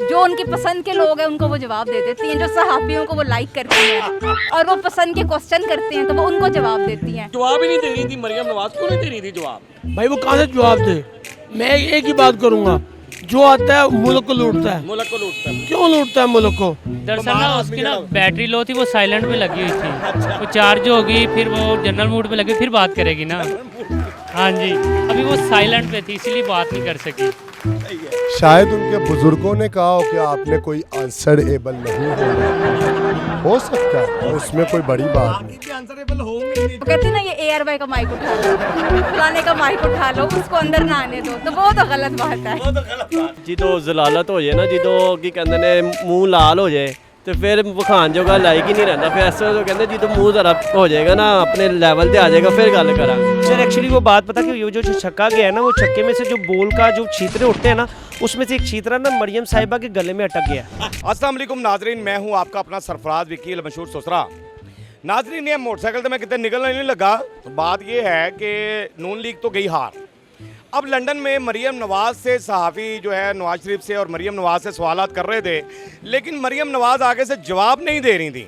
जो उनकी पसंद के लोग हैं उनको वो जवाब दे देती हैं, जो सहाबियों को वो लाइक करती हैं और वो पसंद के क्वेश्चन करते हैं तो वो उनको जवाब देती हैं। जवाब ही नहीं दे रही थी मरियम नवाज, क्यों नहीं दे रही थी जवाब? भाई वो कहाँ से जवाब दे? मैं एक ही बात करूंगा, जो आता है मुल्क को लूटता है। मुल्क को लूटता है। क्यों लूटता है मुल्क को? दरअसल ना उसकी ना बैटरी लो थी, वो साइलेंट पे लगी हुई थी, वो चार्ज होगी फिर वो जनरल मोड पे लगी फिर बात करेगी ना। हाँ जी, अभी वो साइलेंट पे थी इसीलिए बात नहीं कर सकी। शायद उनके बुजुर्गों ने कहा हो कि आपने कोई आंसर एबल नहीं हो सकता है, उसमें कोई बड़ी बात नहीं। वो कहती है ना ये ARY का माइक उठा लो, फलाने का माइक उठा लो, उसको अंदर ना आने दो, तो वो तो गलत बात है। जो जलालत हो जाए ना, जो की कहते ने मूँह लाल हो जाए तो फिर विखान जोगा लाइक ही नहीं रहता। फिर ऐसे तो कहते जो मूँह जरा हो जाएगा ना अपने लेवल पे आ जाएगा फिर गल करा। सर एक्चुअली वो बात पता कि जो छक्का गया है ना, वो छक्के में से जो बॉल का जो छीतरे उठते हैं ना, उसमें से एक छीतरा ना मरियम साहिबा के गले में अटक गया। अस्सलाम वालेकुम नाजरीन, मैं हूं आपका अपना सरफराज वकील मशहूर सुसरा। नाजरीन ये मोटरसाइकिल तो मैं कितने निकलने नहीं लगा, तो बात ये है कि नून लीग तो गई हार। अब लंदन में मरियम नवाज़ से सहाफ़ी जो है नवाज शरीफ से और मरियम नवाज़ से सवालात कर रहे थे, लेकिन मरियम नवाज़ आगे से जवाब नहीं दे रही थी।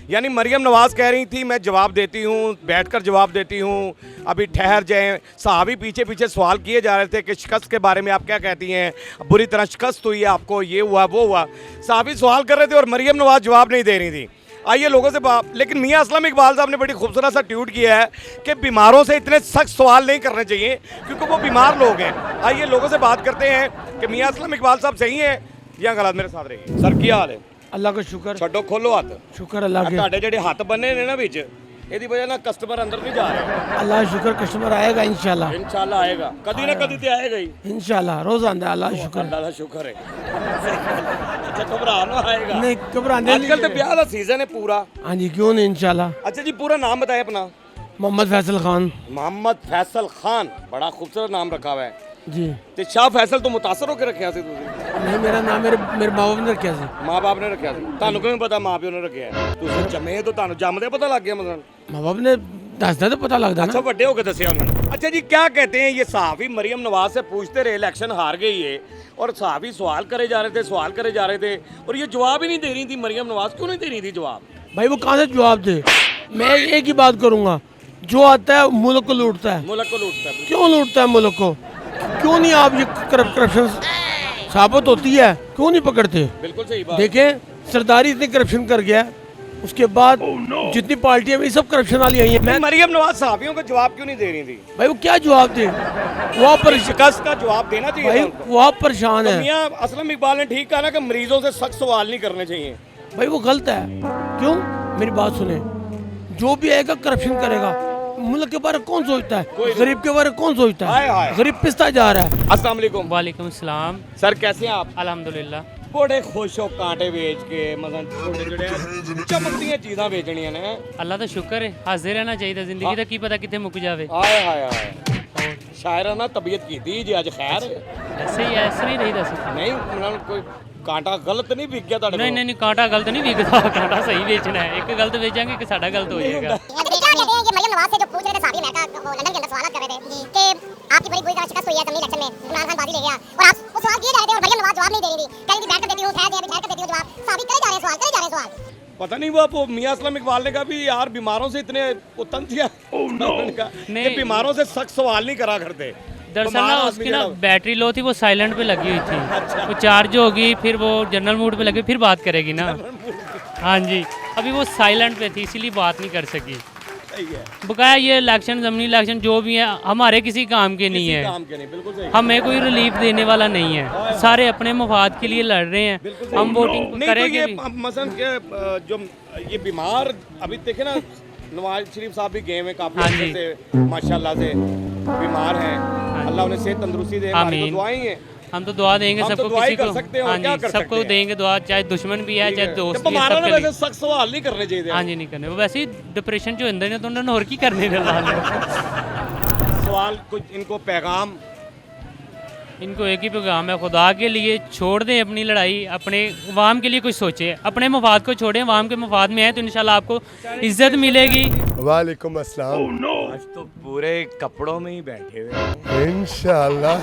यानी मरियम नवाज़ कह रही थी मैं जवाब देती हूँ, बैठकर जवाब देती हूँ, अभी ठहर जाएं। सहाफ़ी पीछे पीछे सवाल किए जा रहे थे कि शिकस्त के बारे में आप क्या कहती हैं, बुरी तरह शिकस्त हुई है आपको, ये हुआ वो हुआ। सहाफ़ी सवाल कर रहे थे और मरियम नवाज़ जवाब नहीं दे रही थी। आइए लोगों से लेकिन मियां असलम इकबाल साहब ने बड़ी खूबसूरत सा ट्वीट किया है कि बीमारों से इतने सख्त सवाल नहीं करने चाहिए क्योंकि वो बीमार लोग हैं। आइए लोगों से बात करते हैं कि मियां असलम इकबाल साहब सही हैं या गलत। मेरे साथ रहिए। सर क्या हाल है? अल्लाह का शुक्र। छड्डो खोलो हाथ। शुक्र अल्लाह के। ਤੁਹਾਡੇ ਜਿਹੜੇ ਹੱਥ ਬੰਨੇ ਨੇ ਨਾ ਵਿੱਚ ਇਹਦੀ ਵਜ੍ਹਾ ਨਾਲ ਕਸਟਮਰ ਅੰਦਰ ਨਹੀਂ ਜਾ ਰਿਹਾ। अल्लाह का शुक्र, कस्टमर आएगा इंशाल्लाह। इंशाल्लाह आएगा, कभी ना कभी तो आएगा ही इंशाल्लाह रोज आंदा है, अल्लाह का शुक्र। अल्लाह का शुक्र है। अच्छा घबरा ना आएगा नहीं घबराने आजकल तो ब्याह का सीजन है पूरा। हाँ जी क्यों नहीं इंशाल्लाह। अच्छा जी पूरा नाम बताए अपना। मोहम्मद फैसल खान। मोहम्मद फैसल खान, बड़ा खूबसूरत नाम रखा हुआ है जी। ਤੇ ਸ਼ਾਹ ਫੈਸਲ ਤੋਂ ਮੁਤਾਸਰ ਹੋ ਕੇ ਰੱਖਿਆ ਸੀ ਤੁਸੀਂ? नहीं मेरा नाम मेरे मेरे माँ बाप ने रखा सी। ਮਾਂ-ਬਾਪ ਨੇ ਰੱਖਿਆ ਸੀ, ਤੁਹਾਨੂੰ ਕਿਵੇਂ ਪਤਾ ਮਾਂ-ਪਿਓ ਨੇ ਰੱਖਿਆ ਹੈ? ਤੁਸੀਂ ਜੰਮੇ ਤਾਂ ਤੁਹਾਨੂੰ ਜੰਮਦੇ ਪਤਾ ਲੱਗ ਗਿਆ ਮਤਲਬ? माँ बाप ने दसदा तो पता लगता अच्छा ना। ਵੱਡੇ ਹੋ ਕੇ ਦੱਸਿਆ ਉਹਨਾਂ ਨੇ। अच्छा जी क्या कहते हैं ये सहाफ़ी मरियम नवाज से पूछते रहे, इलेक्शन हार गई है और सहाफ़ी सवाल करे जा रहे थे और ये जवाब ही नहीं दे रही थी मरियम नवाज, क्यों नहीं दे रही थी जवाब? भाई वो कहाँ से जवाब दे? मैं एक ही बात करूंगा, जो आता है मुल्क को लूटता है। मुल्क को लूटता है। क्यों लूटता है मुल्क को? क्यों नहीं आप ये करप्शन साबित होती है, क्यों नहीं पकड़ते? बिल्कुल सही बात। देखें सरदारी इतनी करप्शन कर गया, उसके बाद जितनी पार्टियां में सब करप्शन वाली आई है। मैं मरियम नवाज सहाफ़ियों को जवाब क्यों नहीं दे रही थी? भाई वो क्या जवाब दे? वो आप शिकस्त का जवाब देना चाहिए भाई था उनको। वो आप परेशान तो है। मियां असलम इकबाल ने ठीक कहा ना कि मरीजों से सख्त सवाल नहीं करने चाहिए। भाई वो गलत है। क्यों? मेरी बात सुने, जो भी आएगा करप्शन करेगा। मुल्क के बारे में कौन सोचता है? गरीब के बारे में कौन सोचता हाय है? हाय। गरीब पिसता जा रहा है। अस्सलाम वालेकुम। वालेकुम सलाम। सर कैसे हैं आप? अल्हम्दुलिल्लाह। बड़े खुश हो कांटे बेच के, मतलब चमकदियां चीज़ां बेचनियां ने। अल्लाह का शुक्र है, हाजिर रहना चाहिए जिंदगी का, की पता कितने मुक जावे। हाय हाय हाय। शायराना तबीयत की थी जी, आज खैर ऐसे ही ऐसे नहीं रही दस। नहीं मतलब कोई कांटा गलत नहीं बिक गया ਤੁਹਾਡੇ नहीं नहीं नहीं, कांटा गलत नहीं बिकता, कांटा सही बेचना है। एक गलत बेचेंगे कि साडा गलत हो जाएगा। मरियम नवाज से जो पूछ रहे थे साहबी अमेरिका वो लंदन के अंदर सवाल कर रहे थे कि आपकी बड़ी बुरी तरह शिकस्त हुई है असेंबली इलेक्शन में, इमरान खान बाजी ले गया और आप वो सवाल किए जा रहे थे और मरियम नवाज जवाब नहीं दे रही थी, कह रही थी बैठ कर देती हूं, ठहर जाए, बैठ कर देती हूं जवाब। साहबी करे जा रहे हैं सवाल। पता नहीं वो मियां असलम इकबाल ने कहा भी यार बीमारों से इतने तंग थिया कि बीमारों से सख्त सवाल नहीं करा करते। दरअसल ना उसकी ना बैटरी लो थी, वो साइलेंट पे लगी हुई थी, वो चार्ज होगी फिर वो जनरल मोड पे लगी फिर बात करेगी ना। हाँ जी, अभी वो साइलेंट पे थी इसीलिए बात नहीं कर सकी। बकाया ये इलेक्शन ज़मीनी इलेक्शन जो भी है हमारे किसी काम के नहीं है, बिल्कुल सही। हमें कोई रिलीफ देने वाला नहीं है, सारे अपने मफाद के लिए लड़ रहे हैं। हम वोटिंग नहीं तो करेंगे ये भी। मसलन के जो ये बीमार अभी देखे ना नवाज शरीफ साहब भी गए हैं काफी हाँ अच्छे जी। से माशाल्लाह से, बीमार हैं, अल्लाह उन्हें सेहत तंदुरुस्ती दे, हमारी तो आमीन। दुआएं ही हैं। हम तो दुआ देंगे हम तो सबको, दुआ ही किसी कर को। सकते हैं और हाँ क्या जी, कर सकते सबको हैं। देंगे दुआ, चाहे दुश्मन भी है चाहे दोस्त भी है, बीमारों ने सबके वैसे लिए। सख्त सवाल नहीं करने चाहिए। हाँ जी नहीं करने, वो वैसे ही डिप्रेशन जो अंदर है तो उन्होंने और की करने सवाल कुछ इनको पैगाम इनको एक ही पैगाम है, खुदा के लिए छोड़ दें अपनी लड़ाई, अपने अवाम के लिए कुछ सोचें, अपने मफाद को छोड़ें, अवाम के मफाद में है तो इंशाल्लाह आपको इज्जत मिलेगी। वालेकुम अस्सलाम। आज तो पूरे कपड़ों में ही बैठे हुए हैं। इंशाल्लाह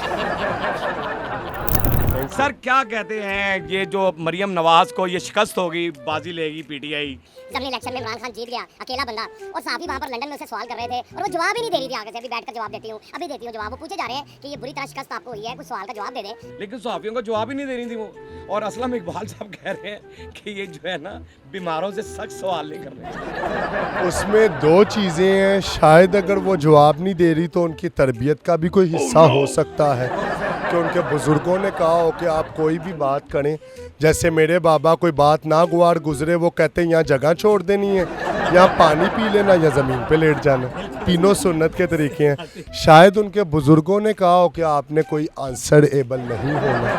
सर क्या कहते हैं ये जो मरियम नवाज को ये शिकस्त होगी, बाजी लेगी पीटीआई? जब इलेक्शन में इमरान खान जीत गया अकेला बंदा, और साहब ही वहाँ पर लंदन में उसे सवाल कर रहे थे और वो जवाब ही नहीं दे रही थी। आगे से अभी बैठकर जवाब देती हूँ, अभी देती हूँ जवाब। वो पूछे जा रहे हैं कि ये बुरी तरह शिकस्त आपको हुई है, कुछ सवाल का जवाब दे दें। लेकिन सहाफियों को जवाब ही नहीं दे रही थी वो। और असलम इकबाल साहब कह रहे हैं कि ये जो है ना बीमारों से सख्त सवाल नहीं कर रहे। उसमें दो चीज़ें हैं, शायद अगर वो जवाब नहीं दे रही तो उनकी तरबियत का भी कोई हिस्सा हो सकता है कि उनके बुज़ुर्गों ने कहा हो कि आप कोई भी बात करें, जैसे मेरे बाबा कोई बात ना गुआर गुजरे वो कहते हैं यहाँ जगह छोड़ देनी है, यहाँ पानी पी लेना या ज़मीन पे लेट जाना, तीनों सुन्नत के तरीके हैं। शायद उनके बुज़ुर्गों ने कहा हो कि आपने कोई आंसर एबल नहीं होना,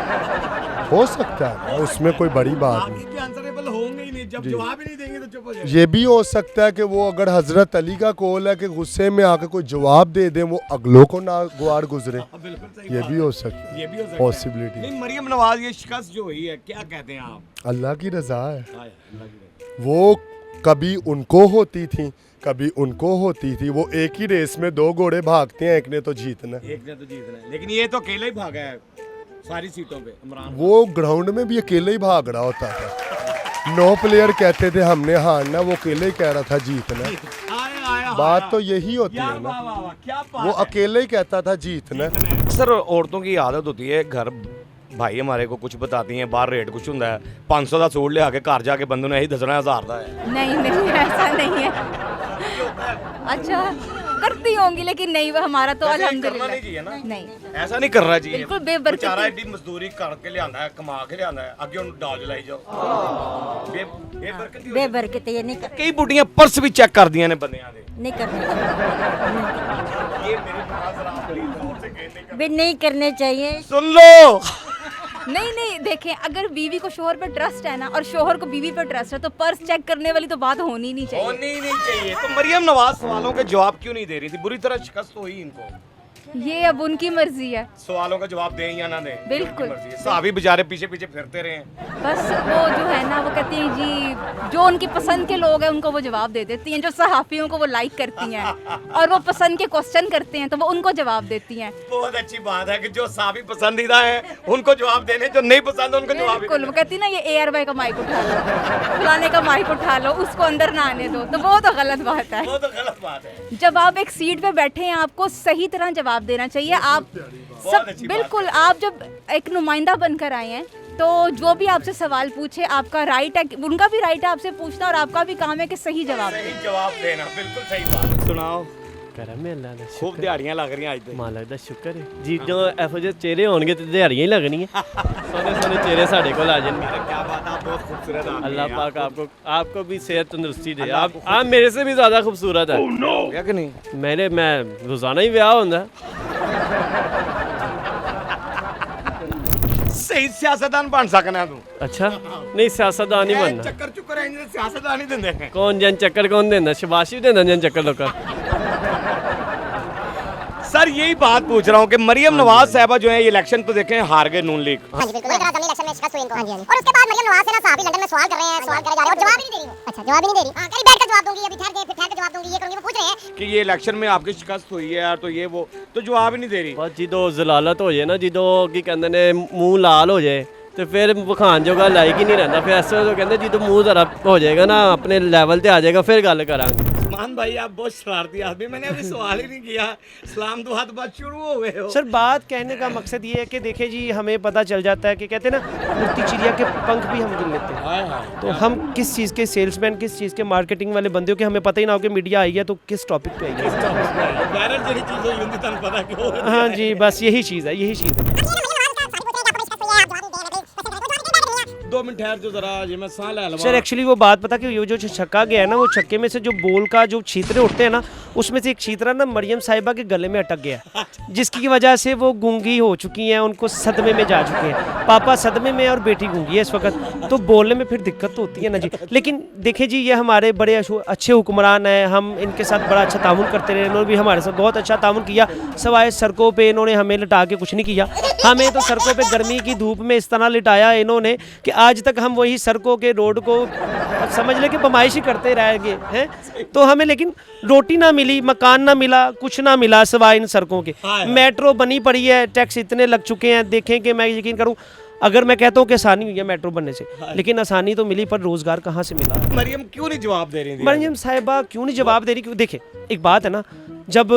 हो सकता है, उसमें कोई बड़ी बात नहीं। आंसरेबल होंगे ही नहीं, जब जवाब ही नहीं देंगे तो चुप हो जाएंगे। ये भी हो सकता है कि वो अगर हजरत अली का कौल है कि गुस्से में आके कोई जवाब दे दें, वो अगलों को ना गुआर गुजरे, बिल्कुल सही ये बात भी है। हो सकता ये है, भी हो सकता है। पॉसिबिलिटी। नहीं, मरियम नवाज ये शिकस्त जो हुई है, क्या कहते हैं आप? अल्लाह की रजा है, हाय, अल्लाह की रज़ा। वो कभी उनको होती थी कभी उनको होती थी। वो एक ही रेस में दो घोड़े भागते हैं, एक ने तो जीतना है। एक ने तो जीतना है, लेकिन ये तो अकेला ही भागा है सारी सीटों पे इमरान। वो ग्राउंड में भी अकेले ही भाग रहा होता था, 9 प्लेयर कहते थे हमने हारना, वो अकेले ही कह रहा था जीतना है। बात तो यही होती है ना, वाह, वाह, वाह, क्या बात वो है। अकेले ही कहता था जीतना है। सर औरतों की आदत होती है, घर भाई हमारे को कुछ बताती हैं, बाहर रेट कुछ होता है, 500 का सूट ले आके घर जाके बंदों ने यही दसना 1000 का है। नहीं नहीं, ऐसा नहीं है। अच्छा करती होंगी, लेकिन नहीं, वो हमारा तो वैसे करना अल्हम्दुलिल्लाह नहीं चाहिए ना। नहीं। ऐसा नहीं करना चाहिए, बिल्कुल बेबरकती। बेचारा एडी मजदूरी करके ले आंदा है, कमा के ले आंदा है, आगे उन डाल लाई जाओ। बेबरकती हो जाती है। बेबरकत ये नहीं कई बुढ़ियां पर्स भी चेक कर दियां ने बंदियां दे। नहीं करने चाहिए, ये मेरी बात जरा आप प्लीज और से कहने का भी नहीं करने चाहिए। सुन लो। नहीं नहीं, देखें, अगर बीवी को शोहर पर ट्रस्ट है ना, और शोहर को बीवी पर ट्रस्ट है, तो पर्स चेक करने वाली तो बात होनी नहीं चाहिए। होनी नहीं चाहिए। तो मरियम नवाज सवालों के जवाब क्यों नहीं दे रही थी? बुरी तरह शिकस्त हुई इनको। ये अब उनकी मर्जी है, सवालों का जवाब दें या ना दें, बिल्कुल। उनकी मर्जी है। साहबी बेचारे पीछे पीछे फिरते रहे। बस वो जो है ना, वो कहती हैं जी जो उनकी पसंद के लोग हैं उनको वो जवाब दे देती हैं, जो सहाफियों को वो लाइक करती हैं और वो पसंद के क्वेश्चन करते हैं तो वो उनको जवाब देती हैं। बहुत अच्छी बात है कि जो साहबी पसंदीदा है उनको जवाब देने, जो नहीं पसंद उनको जवाब ही बिल्कुल, वो कहती है ना ये AR भाई का माइक उठा लो, फलाने का माइक उठा लो, उसको अंदर ना आने दो, तो वो तो गलत बात है। वो तो गलत बात है। जब आप एक सीट पे बैठे हैं, आपको सही तरह जवाब देना चाहिए। आप सब अच्छी बिल्कुल, आप जब एक नुमाइंदा बनकर आए हैं तो जो भी आपसे सवाल पूछे, आपका राइट है, उनका भी राइट है आपसे पूछना, और आपका भी काम है कि सही जवाब दें। सही जवाब देना, बिल्कुल सही बात। सुनाओ। करम है अल्लाह दा खूब दिहाड़ियां लग रही आज तो। मालक ਦਾ ਸ਼ੁਕਰ ਹੈ ਜੀ। ਜੋ ਇਹੋ ਜਿਹੇ ਚਿਹਰੇ ਹੋਣਗੇ ਤੇ ਦਿਹਾੜੀਆਂ ਹੀ ਲੱਗਣੀਆਂ। सोने सोने चेहरे साढ़े को आ जाएंगे। क्या बात है, आप बहुत खूबसूरत आदमी अल्लाह हैं। पाक आपको भी सेहत तंदुरुस्ती दे। आप मेरे से भी ज़्यादा खूबसूरत है। हो गया कि नहीं? मैं रोज़ाना ही ब्याह होता। सही सियासतदान बन सकना तू। अच्छा नहीं सियासतदान नहीं बनना। चक्कर चुक्कर है जिन्हें सियासतदान ही देंदे हैं। कौन जन चक्कर कौन देना? शबाशी भी देना जन चक्कर लोग। सर यही बात पूछ रहा हूँ कि मरियम नवाज साहबा जो है ये इलेक्शन तो देखें हार गए नून लीग। हाँ जी बिल्कुल, जमीन इलेक्शन में शिकस्त हुई इनको। और उसके बाद मरियम नवाज से ना साहब लंदन में सवाल कर रहे हैं, सवाल करे जा रहे हैं और जवाब ही नहीं दे रही वो। अच्छा जवाब ही नहीं दे रही। हां कहीं बैठकर जवाब दूंगी, अभी ठहर के, फिर ठहर के जवाब दूंगी, ये करूंगी, वो पूछ रहे हैं कि ये इलेक्शन में आपकी शिकस्त हुई है यार, तो ये वो तो जवाब ही नहीं दे रही। बस ਜਦੋਂ ਜ਼ਲਾਲਤ ਹੋ ਜਾਏ ਨਾ, ਜਦੋਂ ਕੀ ਕਹਿੰਦੇ ਨੇ ਮੂੰਹ ਲਾਲ ਹੋ ਜਾਏ ਤੇ ਫਿਰ ਵਿਖਾਣ ਜੋਗਾ ਲਾਇਕ ਹੀ ਨਹੀਂ ਰਹਿੰਦਾ। ਫਿਰ ਐਸੇ ਵੇਲੇ ਕਹਿੰਦੇ ਜਦੋਂ ਮੂੰਹ ਜ਼ਰਾ ਹੋ ਜਾਏਗਾ ਨਾ ਆਪਣੇ ਲੈਵਲ ਤੇ ਆ ਜਾਏਗਾ ਫਿਰ ਗੱਲ ਕਰਾਂਗੇ। मान भाई आप बहुत शरारती आदमी, मैंने अभी सवाल ही नहीं किया, सलाम दुआ तो बात शुरू हो गए हो। सर बात कहने का मकसद ये है कि देखिए जी, हमें पता चल जाता है कि कहते हैं ना उड़ती चिड़िया के पंख भी हम गिन लेते हैं। तो हम किस चीज़ के सेल्समैन, किस चीज़ के मार्केटिंग वाले बंदे हो कि हमें पता ही ना हो कि मीडिया आई है तो किस टॉपिक पे आई है। वायरल जड़ी चीज हुई होंगी तन पता क्यों? हाँ जी, बस यही चीज़ है, यही चीज़ है। 2 मिनट ठहर जो जरा, ये मैं सांस ले लूं। सर एक्चुअली वो बात पता कि ये जो छक्का गया है ना, वो छक्के में से जो बोल का जो छीतरे उठते हैं ना, उसमें से एक छीतरा ना मरियम साहिबा के गले में अटक गया, जिसकी वजह से वो गूंगी हो चुकी हैं, उनको सदमे में जा चुके हैं। पापा सदमे में और बेटी गूंगी है इस वक्त, तो बोलने में फिर दिक्कत तो होती है ना जी। लेकिन देखिए जी, ये हमारे बड़े अच्छे हुक्मरान हैं, हम इनके साथ बड़ा अच्छा ताउन करते रहे, इन्होंने भी हमारे साथ बहुत अच्छा ताउन किया। सवाए सड़कों पे इन्होंने हमें लिटा के कुछ नहीं किया। हमें तो सड़कों पे गर्मी की धूप में इस तरह लिटाया इन्होंने कि आज तक हम वही सड़कों के रोड को समझ ले कि बमाइशी करते रहेंगे हैं। तो हमें लेकिन रोटी ना मिली, मकान ना मिला, कुछ ना मिला सिवाय इन सड़कों के। मेट्रो बनी पड़ी है, टैक्स इतने लग चुके हैं, देखें कि मैं यकीन करूं अगर मैं कहता हूँ कि आसानी हुई है मेट्रो बनने से, लेकिन आसानी तो मिली पर रोज़गार कहाँ से मिला? मरियम क्यों नहीं जवाब दे रही थी? मरियम साहिबा क्यों नहीं जवाब दे रही? क्यों, देखिए एक बात है ना, जब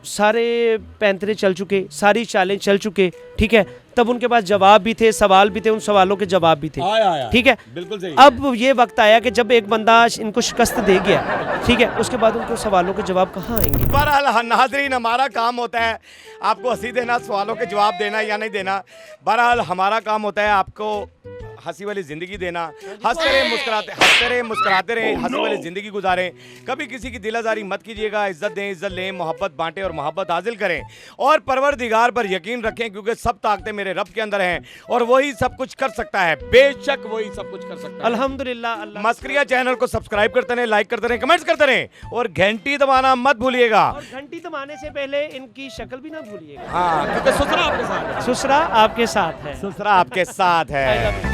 सारे पैंतरे चल चुके, सारी चालें चल चुके, ठीक है, तब उनके पास जवाब भी थे, सवाल भी थे, उन सवालों के जवाब भी थे, आया। ठीक है। बिल्कुल सही। अब ये वक्त आया कि जब एक बंदा इनको शिकस्त दे गया, ठीक है, उसके बाद उनको सवालों के जवाब कहाँ आएंगे? बहरहाल नाज़रीन, हमारा काम होता है आपको हंसी देना, सवालों के जवाब देना या नहीं देना। बहरहाल हमारा काम होता है आपको हंसी वाली ज़िंदगी देना। हंसते रहे मुस्कुराते रहे, हंसी वाली ज़िंदगी गुजारें। कभी किसी की दिलाजारी मत कीजिएगा, इज़्ज़त दें, इज़्ज़त लें, मोहब्बत बांटें और मोहब्बत हासिल करें। और परवरदिगार पर यकीन रखें, क्योंकि सब ताकतें मेरे रब के अंदर हैं और वही सब कुछ कर सकता है, बेशक वही सब कुछ कर सकता है। अल्हम्दुलिल्लाह। अल्लाह मस्करिया चैनल को सब्सक्राइब करते रहें, लाइक करते रहें, कमेंट्स करते रहें और घंटी दबाना मत भूलिएगा। और घंटी दबाने से पहले इनकी शक्ल भी ना भूलिएगा। हाँ, क्योंकि ससुरा आपके साथ है। ससुरा आपके साथ है। ससुरा आपके साथ है।